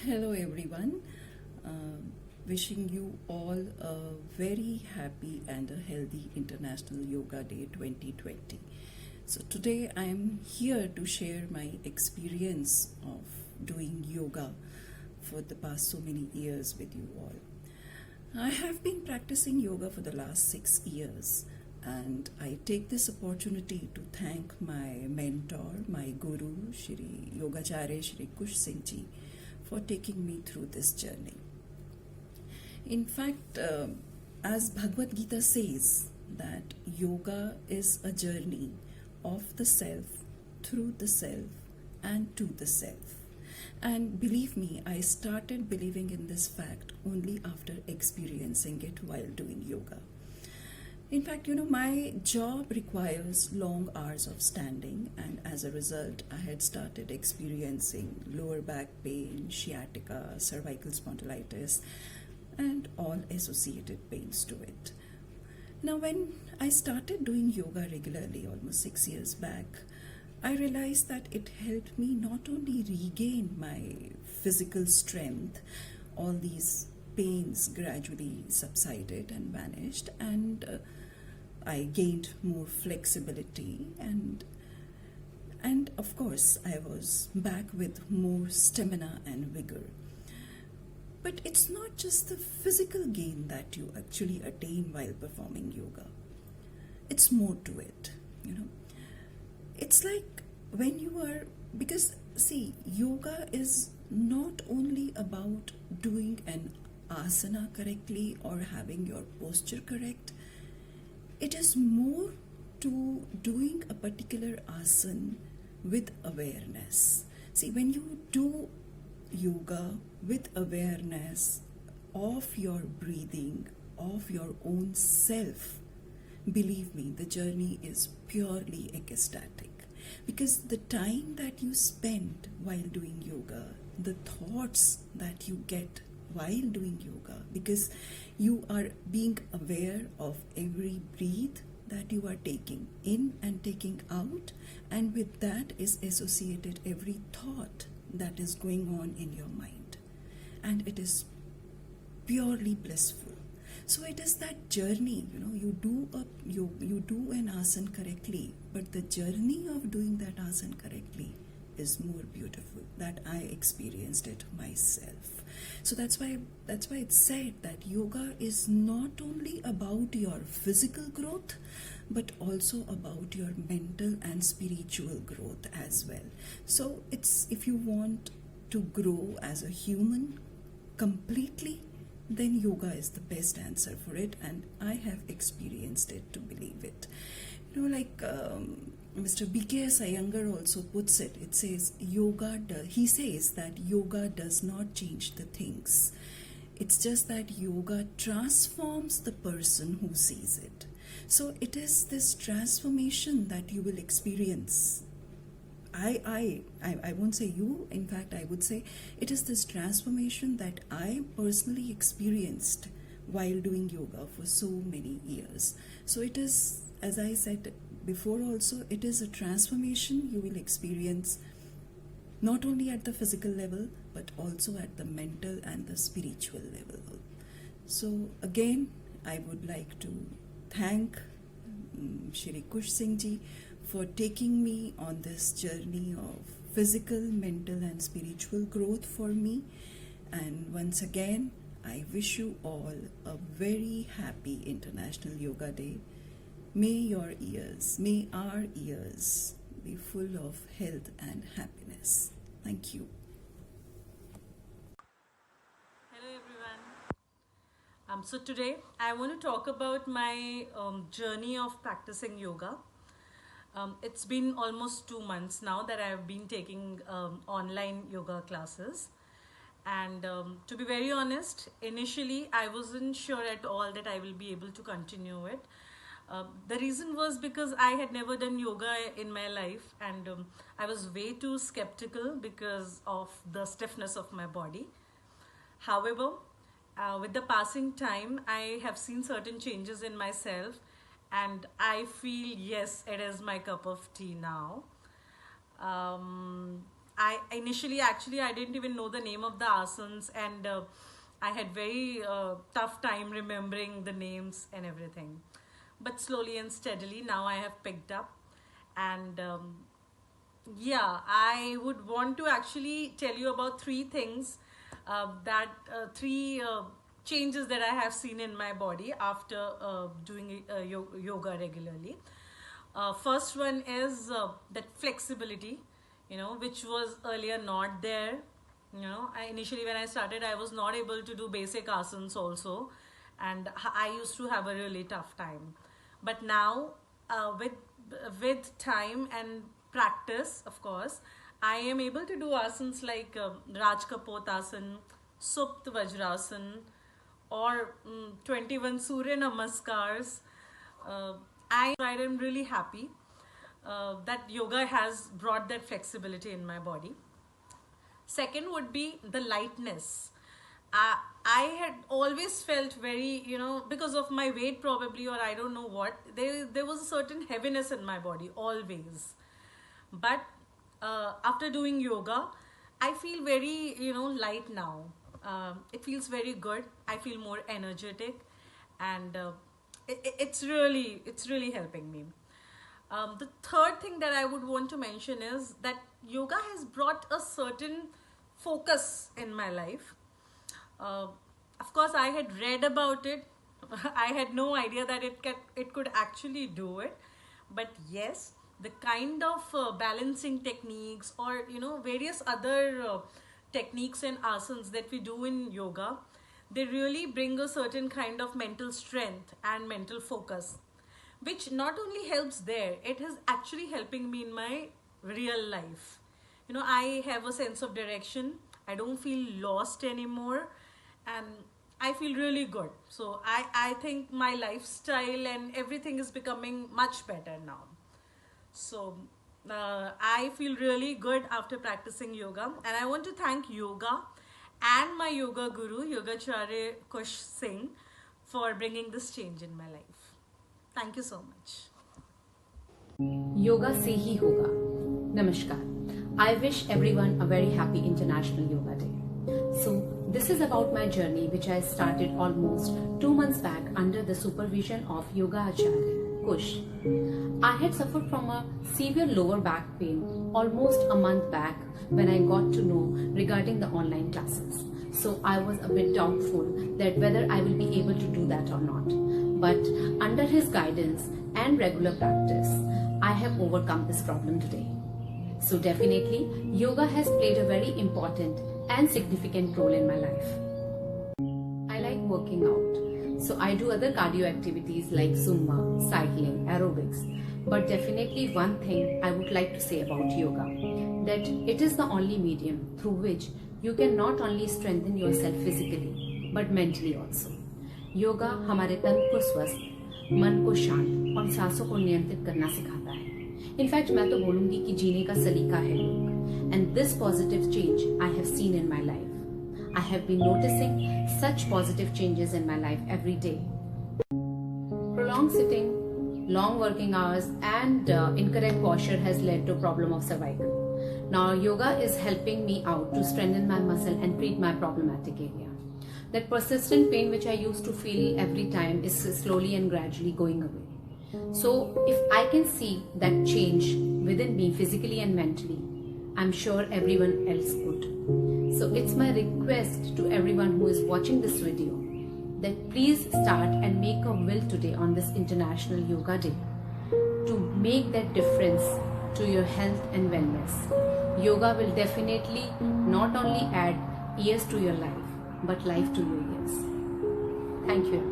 Hello, everyone. Wishing you all a very happy and a healthy International Yoga Day 2020. So, today I am here to share my experience of doing yoga for the past so many years with you all. I have been practicing yoga for the last 6 years, and I take this opportunity to thank my mentor, my guru, Shri Yogacharya Shri Kush Singh Ji, for taking me through this journey. In fact, as Bhagavad Gita says, that yoga is a journey of the self, through the self, and to the self. And believe me, I started believing in this fact only after experiencing it while doing yoga. In fact, my job requires long hours of standing, and as a result, I had started experiencing lower back pain, sciatica, cervical spondylitis, and all associated pains to it. Now, when I started doing yoga regularly almost 6 years back, I realized that it helped me not only regain my physical strength, all these pains gradually subsided and vanished, and I gained more flexibility, and of course I was back with more stamina and vigor. But it's not just the physical gain that you actually attain while performing yoga. It's more to it. It's like when you are, because see, yoga is not only about doing an asana correctly or having your posture correct. It is more to doing a particular asana with awareness. See, when you do yoga with awareness of your breathing, of your own self, believe me, the journey is purely ecstatic. Because the time that you spend while doing yoga, the thoughts that you get while doing yoga, because you are being aware of every breath that you are taking in and taking out, and with that is associated every thought that is going on in your mind, and it is purely blissful. So it is that journey, you do an asana correctly, but the journey of doing that asana correctly is more beautiful. That I experienced it myself. So that's why it's said that yoga is not only about your physical growth, but also about your mental and spiritual growth as well. So it's, if you want to grow as a human completely, then yoga is the best answer for it, and I have experienced it to believe it. Like Mr. B.K.S. Iyengar also puts it, it says, he says that yoga does not change the things. It's just that yoga transforms the person who sees it. So it is this transformation that you will experience. I won't say you, in fact I would say it is this transformation that I personally experienced while doing yoga for so many years. So it is, as I said before also, it is a transformation you will experience not only at the physical level, but also at the mental and the spiritual level. So again, I would like to thank Shri Kush Singh Ji for taking me on this journey of physical, mental and spiritual growth for me. And once again, I wish you all a very happy International Yoga Day. May our ears be full of health and happiness. Thank you. Hello everyone. So today I want to talk about my journey of practicing yoga. It's been almost 2 months now that I've been taking online yoga classes. And to be very honest, initially I wasn't sure at all that I will be able to continue it. The reason was because I had never done yoga in my life, and I was way too skeptical because of the stiffness of my body. However, with the passing time, I have seen certain changes in myself, and I feel, yes, it is my cup of tea now. I initially actually I didn't even know the name of the asanas, and I had very tough time remembering the names and everything. But slowly and steadily now I have picked up, and yeah, I would want to actually tell you about three things, that three changes that I have seen in my body after doing yoga regularly. First one is that flexibility, which was earlier not there. Initially when I started, I was not able to do basic asanas also, and I used to have a really tough time. But now, with time and practice, of course, I am able to do asanas like Raj Kapoth Asan, Supt Vajrasan, or 21 Surya Namaskars. I am really happy that yoga has brought that flexibility in my body. Second would be the lightness. I had always felt very, because of my weight probably, or I don't know what, there was a certain heaviness in my body always. But after doing yoga, I feel very, light now. It feels very good. I feel more energetic, and it's really helping me. The third thing that I would want to mention is that yoga has brought a certain focus in my life. Of course, I had read about it. I had no idea that it could actually do it. But yes, the kind of balancing techniques, or various other techniques and asanas that we do in yoga, they really bring a certain kind of mental strength and mental focus, which not only helps there, it is actually helping me in my real life. I have a sense of direction. I don't feel lost anymore, and I feel really good. So I think my lifestyle and everything is becoming much better now. So I feel really good after practicing yoga, and I want to thank yoga and my yoga guru, Yogacharya Kush Singh, for bringing this change in my life. Thank you so much. Yoga से ही होगा. Namaskar. I wish everyone a very happy International Yoga Day. So, this is about my journey, which I started almost 2 months back under the supervision of Yoga Acharya Kush. I had suffered from a severe lower back pain almost a month back when I got to know regarding the online classes. So I was a bit doubtful that whether I will be able to do that or not. But under his guidance and regular practice, I have overcome this problem today. So definitely, yoga has played a very important and significant role in my life. I like working out. So I do other cardio activities like Zumba, cycling, aerobics. But definitely one thing I would like to say about yoga, that it is the only medium through which you can not only strengthen yourself physically, but mentally also. Yoga हमारे तन को स्वस्थ, मन को शांत और सांसों को नियंत्रित करना सिखाता है. इनफैक्ट मैं तो बोलूंगी कि जीने का सलीका है योग. And this positive change I have seen in my life. I have been noticing such positive changes in my life every day. Prolonged sitting, long working hours, and incorrect posture has led to problem of cervical. Now yoga is helping me out to strengthen my muscle and treat my problematic area. That persistent pain which I used to feel every time is slowly and gradually going away. So if I can see that change within me physically and mentally, I'm sure everyone else would. So it's my request to everyone who is watching this video that please start and make a will today on this International Yoga Day to make that difference to your health and wellness. Yoga will definitely not only add years to your life, but life to your years. Thank you.